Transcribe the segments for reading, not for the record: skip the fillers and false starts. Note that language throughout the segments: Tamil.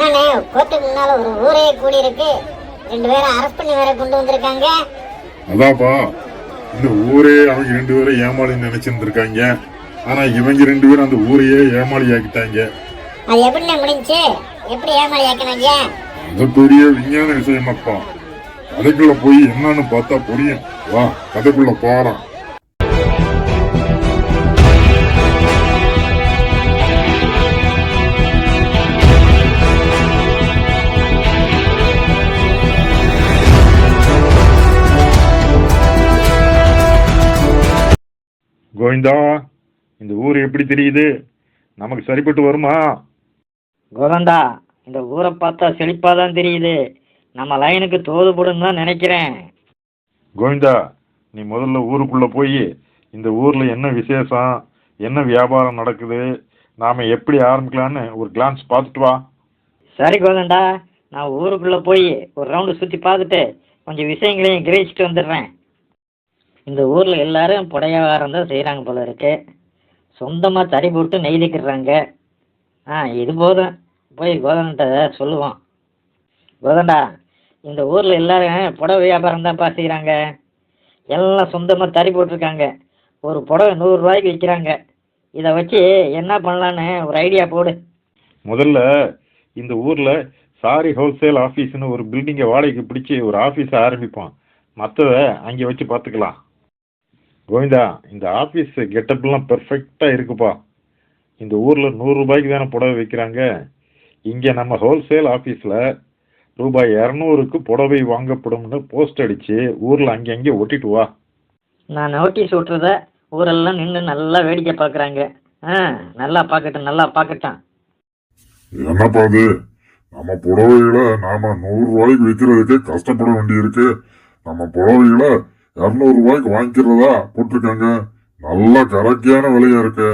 என்னண்ணே, கோர்ட்டுக்கு முன்னால ஒரு ஊரே கூடி இருக்கு. 2 பேரை அரெஸ்ட் பண்ணி வேற கொண்டு வந்திருக்காங்க. அதாப்பா, இந்த ஊரே அவங்க 2 பேரும் ஏமாளி நினைச்சிருந்திருக்காங்க. ஆனா இவங்க 2 பேரும் அந்த ஊரையே ஏமாளி ஆக்கிட்டாங்க. அது எப்படிண்ணே முடிஞ்சு? எப்படி ஏமாளி ஆக்கினாங்க? அது பெரிய விஞ்ஞான விஷயமாப்பா. கதைக்குள்ள போய் என்னன்னு பார்த்தா புரியும். வா, கதைக்குள்ள போறோம். கோவிந்தா, இந்த ஊர் எப்படி தெரியுது? நமக்கு சரிப்பட்டு வருமா? கோதண்டா, இந்த ஊரை பார்த்தா செழிப்பாதான் தெரியுது. நம்ம லைனுக்கு தோதுபடும் தான் நினைக்கிறேன். கோவிந்தா, நீ முதல்ல ஊருக்குள்ள போய் இந்த ஊர்ல என்ன விசேஷம், என்ன வியாபாரம் நடக்குது, நாம எப்படி ஆரம்பிக்கலான்னு ஒரு கிளான்ஸ் பார்த்துட்டு வா. சரி கோதண்டா, நான் ஊருக்குள்ள போய் ஒரு ரவுண்டு சுற்றி பார்த்துட்டு கொஞ்சம் விஷயங்களையும் கிரகிச்சிட்டு வந்துடுறேன். இந்த ஊரில் எல்லாரும் புடையாரம் தான் செய்கிறாங்க போல இருக்கு. சொந்தமாக தறி போட்டு நெய்திக்கிறாங்க. இது போதும், போய் கோதண்ட சொல்லுவோம். கோதண்டா, இந்த ஊரில் எல்லாரும் புடவை வியாபாரம் தான்ப்பா செய்கிறாங்க. எல்லாம் சொந்தமாக தறி போட்டிருக்காங்க. ஒரு புடவை 100 ரூபாய்க்கு விற்கிறாங்க. இதை வச்சு என்ன பண்ணலான்னு ஒரு ஐடியா போடு. முதல்ல இந்த ஊர்ல சாரி ஹோல்சேல் ஆஃபீஸ்னு ஒரு பில்டிங்கை வாடகைக்கு பிடிச்சி ஒரு ஆஃபீஸை ஆரம்பிப்போம். மற்றதை அங்கே வச்சு பார்த்துக்கலாம். கோவிந்தா, இந்த ஆஃபீஸ் கெட்டப்லாம் பெர்ஃபெக்டாக இருக்குப்பா. இந்த ஊரில் 100 ரூபாய்க்கு தானே புடவை வைக்கிறாங்க. இங்கே நம்ம ஹோல்சேல் ஆஃபீஸில் ரூபாய் 200க்கு புடவை வாங்கப்படும்னு போஸ்ட் அடித்து ஊரில் அங்கே ஒட்டிட்டு வா. நான் நோட்டீஸ் விட்டுறத ஊரெல்லாம் நின்று நல்லா வேடிக்கை பார்க்குறாங்க. நல்லா பார்க்கட்டும். என்னப்பா அது, நம்ம புடவைகளை நாம 100 ரூபாய்க்கு விற்கிறதுக்கே கஷ்டப்பட வேண்டியிருக்கு. நம்ம புடவைகளை 200 ரூபாய்க்கு வாங்கிக்கிறதா போட்டிருக்காங்க. நல்லா கரெக்டான விலையா இருக்கு.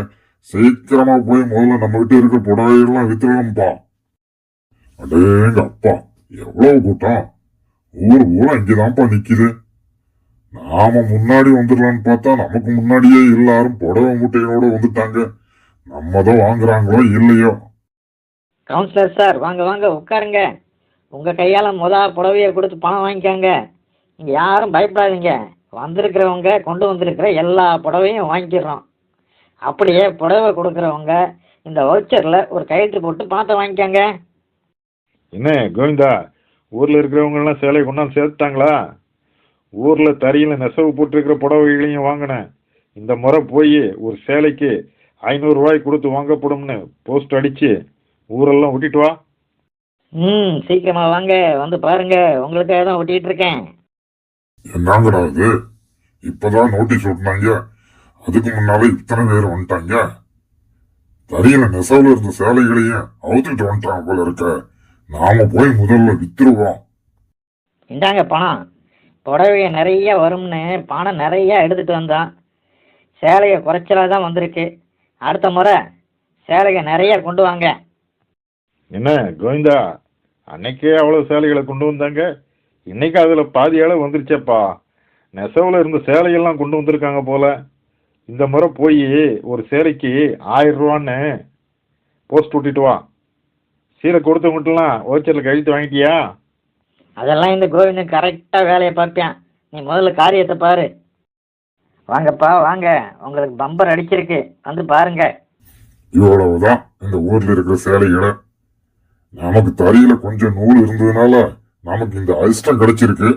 சீக்கிரமா போய் முதல்ல நம்ம கிட்ட இருக்க புடவைகள்லாம் வித்துடலாம்ப்பா. அடேங்க அப்பா, எவ்வளவு கூட்டம்! ஊர் ஊரா இங்கதான்ப்பா நிக்குது. நாம முன்னாடி வந்துடலான்னு பார்த்தா நமக்கு முன்னாடியே எல்லாரும் புடவை மூட்டைகளோட வந்துட்டாங்க. நம்ம தான் வாங்குறாங்களோ இல்லையோ. கவுன்சிலர் சார், வாங்க உட்காருங்க. உங்கள் கையால் புடவையை கொடுத்து பணம் வாங்கிக்காங்க. நீங்கள் யாரும் பயப்படாதீங்க. வந்திருக்கிறவங்க கொண்டு வந்திருக்கிற எல்லா புடவையும் வாங்கிக்கிறோம். அப்படியே புடவை கொடுக்குறவங்க இந்த வவுச்சரில் ஒரு கையெழுத்து போட்டு பணத்தை வாங்கிக்காங்க. என்ன கோவிந்தா, ஊரில் இருக்கிறவங்கெல்லாம் சேலை கொண்டாந்து சேர்த்துட்டாங்களா? ஊரில் தறியில் நெசவு போட்டிருக்கிற புடவைகளையும் வாங்கினேன். இந்த முறை போய் ஒரு சேலைக்கு 500 ரூபாய் கொடுத்து வாங்கப்படும்னு போஸ்ட் அடித்து ஊரெல்லாம் ஒட்டிட்டு வா. சீக்கிரமா வாங்க, வந்து பாருங்க, உங்களுக்காக தான் ஒட்டிட்டு இருக்கேன். என்னங்கடா இது, இப்பதான் நோட்டீஸ் விட்டுனாங்க, அதுக்கு முன்னால இத்தனை பேர் வந்துட்டாங்க. தறியில நெசவுல இருந்த சேலைகளையும் அவுத்துட்டு வந்துட்டாங்க போல இருக்க. நாம போய் முதல்ல வித்துருவோம். இந்தாங்க பணம். புடவைய நிறைய வரும்னு பணம் நிறைய எடுத்துட்டு வந்தான். சேலையை குறைச்சலா தான் வந்திருக்கு. அடுத்த முறை சேலையை நிறைய கொண்டு வாங்க. என்ன கோவிந்தா, அன்னைக்கே அவ்வளவு சேலைகளை கொண்டு வந்தாங்க, இன்னைக்கு அதுல பாதி அளவு வந்துருச்சேப்பா. நெசவுல இருந்த சேலையெல்லாம் கொண்டு வந்திருக்காங்க போல. இந்த முறை போய் ஒரு சேலைக்கு 1000 ரூபான்னு போஸ்ட் விட்டுட்டு வா. சீலை கொடுத்தவங்கட்டெல்லாம் ஓச்சரில் கழித்து வாங்கிட்டியா? அதெல்லாம் இந்த கோவிந்தன் கரெக்டாக வேலையை பார்ப்பேன். நீ முதல்ல காரியத்தை பாரு. வாங்கப்பா வாங்க, உங்களுக்கு பம்பர் அடிச்சிருக்கு, வந்து பாருங்க. இவ்வளவுதான் இந்த ஊர்ல இருக்கிற சேலைகளை. நமக்கு தறியில கொஞ்சம் நூல் இருந்ததுனால நமக்கு இந்த அதிர்ஷ்டம் கிடைச்சிருக்கு.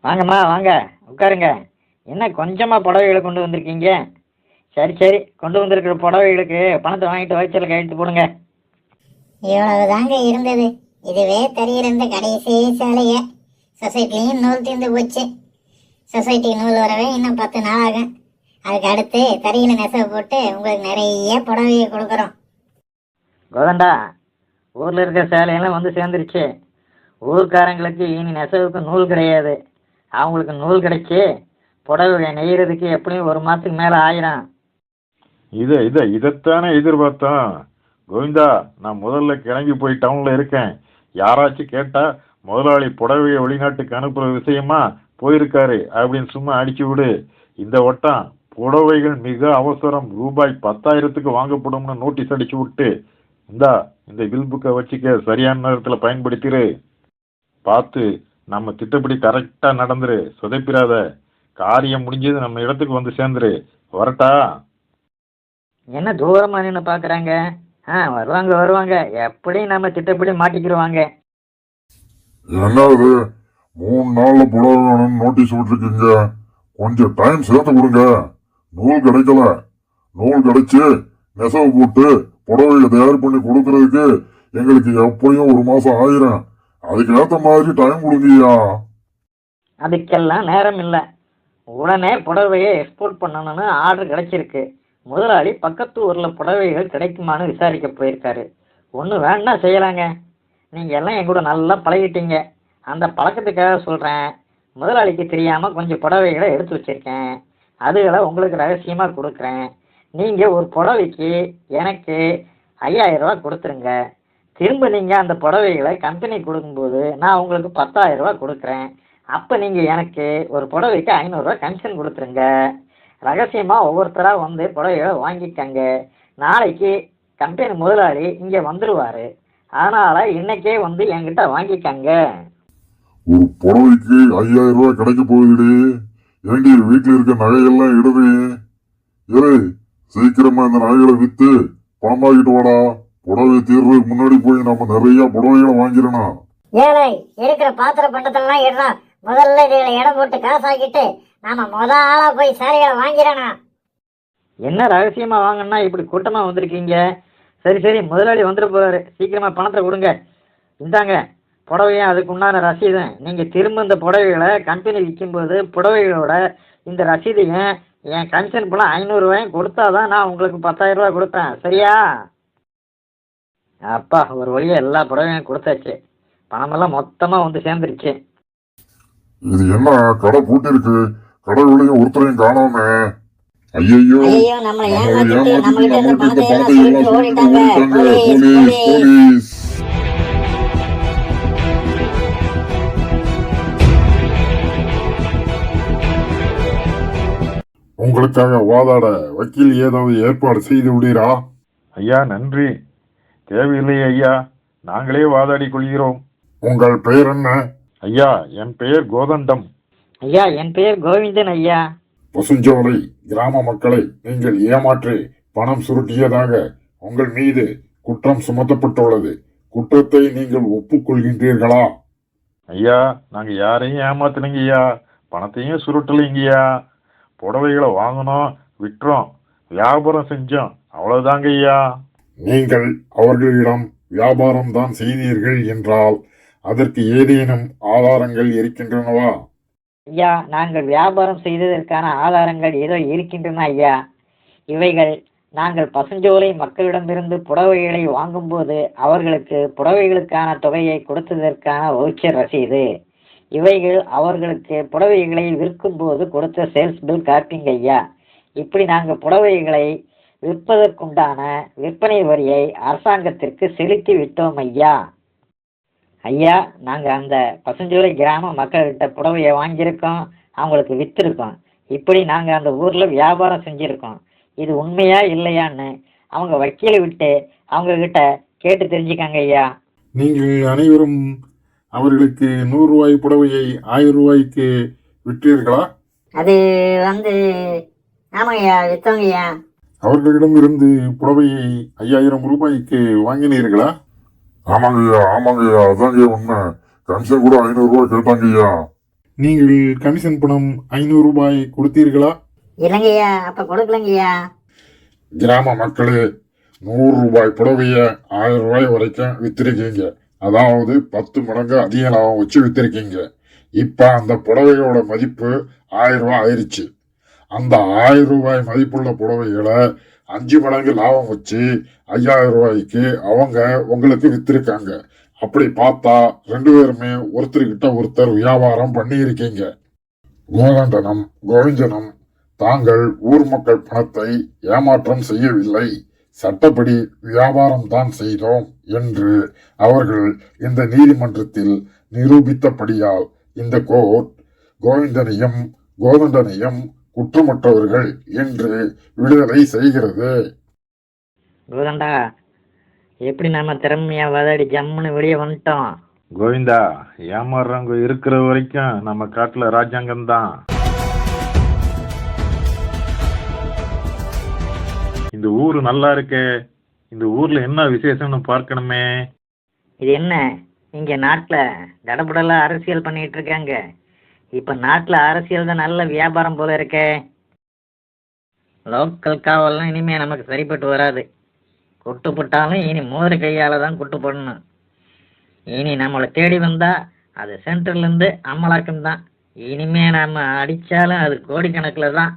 வாங்கம்மா வாங்க, உட்காருங்க. என்ன கொஞ்சமாக புடவைகளை கொண்டு வந்திருக்கீங்க? சரி, கொண்டு வந்திருக்கிற புடவைகளுக்கு பணத்தை வாங்கிட்டு வயிற்றில் கையெழுத்து போடுங்க. இவ்வளவுதாங்க இருந்தது. இதுவே தறியிருந்த கடைசி சேலைய. சொசைட்டிலையும் நூல் தீர்ந்து போச்சு. சொசைட்டி நூல் வரவே இன்னும் 10 நாள் ஆகும். அதுக்கு அடுத்து தறியில நெசவு போட்டு உங்களுக்கு நிறைய புடவையை கொடுக்குறோம். கோதண்டா, ஊரில் இருக்கிற சேலையெல்லாம் வந்து சேர்ந்துருச்சு. ஊர்க்காரங்களுக்கு இனி நெசவுக்கு நூல் கிடையாது. அவங்களுக்கு நூல் கிடைச்சி புடவை நெய்யறதுக்கு எப்படியும் 1 மாதத்துக்கு மேலே ஆயிரும். இதைத்தானே எதிர்பார்த்தோம். கோவிந்தா, நான் முதல்ல கிளம்பி போய் டவுன்ல இருக்கேன். யாராச்சும் கேட்டா முதலாளி புடவையை வெளிநாட்டுக்கு அனுப்புற விஷயமா போயிருக்காரு அப்படின்னு சும்மா அடிச்சு விடு. இந்த வட்டம் புடவைகள் மிக அவசரம், ரூபாய் 10,000க்கு வாங்கப்படும்னு நோட்டீஸ் அடிச்சு விட்டு, இந்தா இந்த பில் புக்கை வச்சுக்க, சரியான நேரத்தில் பயன்படுத்திடு. பார்த்து நம்ம திட்டப்படி கரெக்டாக நடந்துரு, சொதப்பிடாத. காரியம் முடிஞ்சது நம்ம இடத்துக்கு வந்து சேர்ந்துரு. வரட்டா? என்ன தூரமாக நின்று பார்க்குறாங்க? வருவாங்க வருவாங்க, எப்படியும் நம்ம திட்டப்படி மாட்டிக்கிடுவாங்க. என்னது 3 நாள்ல புடவை வேணும்னு நோட்டீஸ் விட்டுருக்கீங்க? கொஞ்சம் டைம் சேர்த்து கொடுங்க. நூல் கிடைக்கல. நூல் கிடைச்சு நெசவு போட்டு புடவையை தயார் பண்ணி கொடுக்கறதுக்கு எங்களுக்கு எப்படியும் 1 மாசம் ஆயிரும். அதுக்கு ஏத்த மாதிரி டைம் கொடுங்கய்யா. அதுக்கெல்லாம் நேரம் இல்லை. உடனே புடவையை எக்ஸ்போர்ட் பண்ணணும்னு ஆர்டர் கிடைச்சிருக்கு. முதலாளி பக்கத்து ஊரில் புடவைகள் கிடைக்குமான்னு விசாரிக்க போயிருக்காரு. ஒன்று வேணா செய்யலாங்க. நீங்கள் எல்லாம் என் கூட நல்லா பழகிட்டீங்க. அந்த பழக்கத்துக்காக சொல்கிறேன். முதலாளிக்கு தெரியாமல் கொஞ்சம் புடவைகளை எடுத்து வச்சுருக்கேன். அதுகளை உங்களுக்கு ரகசியமாக கொடுக்குறேன். நீங்கள் ஒரு புடவைக்கு எனக்கு 5000 ரூபா கொடுத்துருங்க. திரும்ப நீங்கள் அந்த புடவைகளை கம்பெனி கொடுக்கும்போது நான் உங்களுக்கு 10,000 ரூபா கொடுக்குறேன். அப்போ நீங்கள் எனக்கு ஒரு புடவைக்கு 500 ரூபா கமிஷன் கொடுத்துருங்க. ரகசியமாக ஒவ்வொருத்தராக வந்து புடவைகளை வாங்கிக்கங்க. நாளைக்கு கம்பெனி முதலாளி இங்கே வந்துடுவார். அதனால் இன்னைக்கே வந்து என்கிட்ட வாங்கிக்கங்க. ஒரு புடவைக்கு 5000 ரூபாய் கிடைக்க போகுதுடி. ஏண்டி வீட்டுல இருக்க நகையெல்லாம் இடுது. ஏய், சீக்கிரமா இந்த நகைகளை வித்து பணமாக்கிட்டு வாடா. புடவை தீர்றதுக்கு முன்னாடி போய் நம்ம நிறைய புடவைகளை வாங்கிடணும். ஏழை இருக்கிற பாத்திர பண்டத்தெல்லாம் இடலாம். முதல்ல இதுல இடம் போட்டு காசாக்கிட்டு நாம ஆளா போய் சாரிகளை வாங்கிடணும். என்ன ரகசியமாக வாங்கினா இப்படி கூட்டமாக வந்திருக்கீங்க? சரி சரி, முதலாளி வந்துட போகிறாரு. சீக்கிரமாக பணத்தை கொடுங்க. இந்தாங்க புடவையும் அதுக்கு உண்டான ரசீதும். நீங்கள் திரும்ப இந்த புடவைகளை கம்பெனி விற்கும்போது புடவைகளோட இந்த ரசீதையும் என் கமிஷன் பணம் 500 ரூபாயும் கொடுத்தா தான் நான் உங்களுக்கு 10,000 ரூபா கொடுப்பேன். சரியா? அப்பா, ஒரு வழியாக எல்லா புடவையும் கொடுத்தாச்சு. பணமெல்லாம் மொத்தமாக வந்து சேர்ந்துருச்சு. இது என்ன கடை பூட்டிருக்கு? கடைகளையும் ஒருத்தரையும் காணோமே. ஐயோ, ஐயோ, நம்மளை ஏமாத்திட்டு ஏமாத்திட்டு நம்மகிட்ட இருந்த நம்மகிட்ட பணத்தை பணத்தை எல்லாம் எல்லாம் சுருட்டி சுருட்டி ஓடிட்டாங்க. ஓடிட்டாங்க. Police, police, police. போலீஸ். உங்களுக்காக வாதாட வக்கீல் ஏதாவது ஏற்பாடு செய்து விடுறா? ஐயா, நன்றி. தேவையில்லை ஐயா, நாங்களே வாதாடி கொள்கிறோம். உங்கள் பெயர் என்ன? ஐயா, என் பெயர் கோதண்டம். ஐயா, என் பெயர் கோவிந்தன். ஐயா, பசுஞ்சோலை கிராம மக்களை நீங்கள் ஏமாற்றி பணம் சுருட்டியதாக உங்கள் மீது குற்றம் சுமத்தப்பட்டுள்ளது. குற்றத்தை நீங்கள் ஒப்புக்கொள்கின்றீர்களா? ஐயா, நாங்கள் யாரையும் ஏமாத்தலைங்க ஐயா, பணத்தையும் சுருட்டலைங்கய்யா. புடவைகளை வாங்கினோம், விற்றோம், வியாபாரம் செஞ்சோம், அவ்வளவுதாங்க ஐயா. நீங்கள் அவர்களிடம் வியாபாரம் தான் செய்தீர்கள் என்றால் அதற்கு ஏதேனும் ஆதாரங்கள் இருக்கின்றனவா? ஐயா, நாங்கள் வியாபாரம் செய்ததற்கான ஆதாரங்கள் ஏதோ இருக்கின்றன ஐயா. இவைகள் நாங்கள் பசுஞ்சோலை மக்களிடமிருந்து புடவைகளை வாங்கும்போது அவர்களுக்கு புடவைகளுக்கான தொகையை கொடுத்ததற்கான வவுச்சர் ரசீது. இவைகள் அவர்களுக்கு புடவைகளை விற்கும்போது கொடுத்த சேல்ஸ் பில் காப்பிங்க ஐயா. இப்படி நாங்கள் புடவைகளை விற்பதற்குண்டான விற்பனை வரியை அரசாங்கத்திற்கு செலுத்தி விட்டோம் ஐயா. ஐயா, நாங்கள் அந்த பசுஞ்சோலை கிராம மக்கள்கிட்ட புடவையை வாங்கியிருக்கோம், அவங்களுக்கு விற்றுருக்கோம். இப்படி நாங்கள் அந்த ஊரில் வியாபாரம் செஞ்சுருக்கோம். இது உண்மையா இல்லையான்னு அவங்க வக்கீலை விட்டு அவங்கக்கிட்ட கேட்டு தெரிஞ்சுக்காங்க ஐயா. நீங்கள் அனைவரும் அவர்களுக்கு 100 ரூபாய் புடவையை 1000 ரூபாய்க்கு விற்றீர்களா? அது வந்து ஆமாங்கய்யா, வித்தோங்கய்யா. அவர்களிடமிருந்து புடவையை 5000 ரூபாய்க்கு வாங்கினீர்களா? ஆமாங்கய்யா, ஆமாங்கய்யா, அதாங்க உண்மை. கமிஷன் கூட 500 ரூபாய் கேட்டாங்கய்யா. நீங்கள் கமிஷன் பணம் 500 ரூபாய் கொடுத்தீர்களா? இல்லைங்கய்யா, அப்ப கொடுக்கலங்கய்யா. கிராம மக்களே, 100 ரூபாய் புடவைய 1000 ரூபாய் வரைக்கும் வித்திருக்கீங்க. அதாவது 10 மடங்கு அதிக லாபம் வச்சு வித்திருக்கீங்க. இப்ப அந்த புடவையோட மதிப்பு 1000 ரூபாய் ஆயிருச்சு. அந்த 1000 ரூபாய் மதிப்புள்ள புடவைகளை 5 மடங்கு லாபம் வச்சு 5000 ரூபாய்க்கு அவங்க உங்களுக்கு வித்திருக்காங்க. அப்படி பார்த்தா 2 பேருமே ஒருத்தர்கிட்ட ஒருத்தர் வியாபாரம் பண்ணி இருக்கீங்க. கோதண்டனும் கோவிந்தனும் தாங்கள் ஊர் மக்கள் பணத்தை ஏமாற்றம் செய்யவில்லை, சட்டப்படி வியாபாரம் தான் செய்தோம் என்று அவர்கள் இந்த நீதிமன்றத்தில் நிரூபித்தபடியால் இந்த கோர்ட் கோவிந்தனையும் கோதண்டனையும் குற்றமற்றவர்கள் என்று விடுதலை செய்கிறது. கோதண்டா, எப்படி நம்ம திறமையா வாதாடி ஜம்முன்னு வெளியே வந்துட்டோம். கோவிந்தா, ஏமாறுறவங்க இருக்கிற வரைக்கும் நம்ம காட்டுல ராஜாங்கம் தான். இந்த ஊரு நல்லா இருக்கே, இந்த ஊர்ல என்ன விசேஷம்னு பார்க்கணுமே. இது என்ன, இங்க நாட்டில் தடபுடலாக அரசியல் பண்ணிட்டு இருக்காங்க. இப்போ நாட்டில் அரசியல் தான் நல்ல வியாபாரம் போல இருக்கே. லோக்கல் காவல்லாம் இனிமே நமக்கு சரிப்பட்டு வராது. குட்டு போட்டாலும் இனி மோதிர கையால் தான் குட்டு போடணும். இனி நம்மளை தேடி வந்தா அது சென்ட்ரல்லேருந்து அமலாக்கம் தான். இனிமே நம்ம அடித்தாலும் அது கோடிக்கணக்கில் தான்.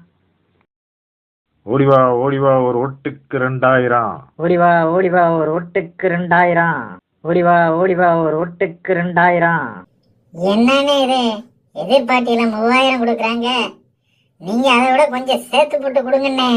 ஓடிவா ஓடிவா ஒரு ஒட்டுக்கு 2000. ஓடிவா ஓடிவா ஒரு ஒட்டுக்கு 2000. ஓடிவா ஓடிவா ஒரு ஒட்டுக்கு 2000. என்னன்னு இது, எதிர்பார்ட்டியில 3000 கொடுக்குறாங்க. நீங்க அதை விட கொஞ்சம் சேர்த்து போட்டு கொடுங்கண்ணே.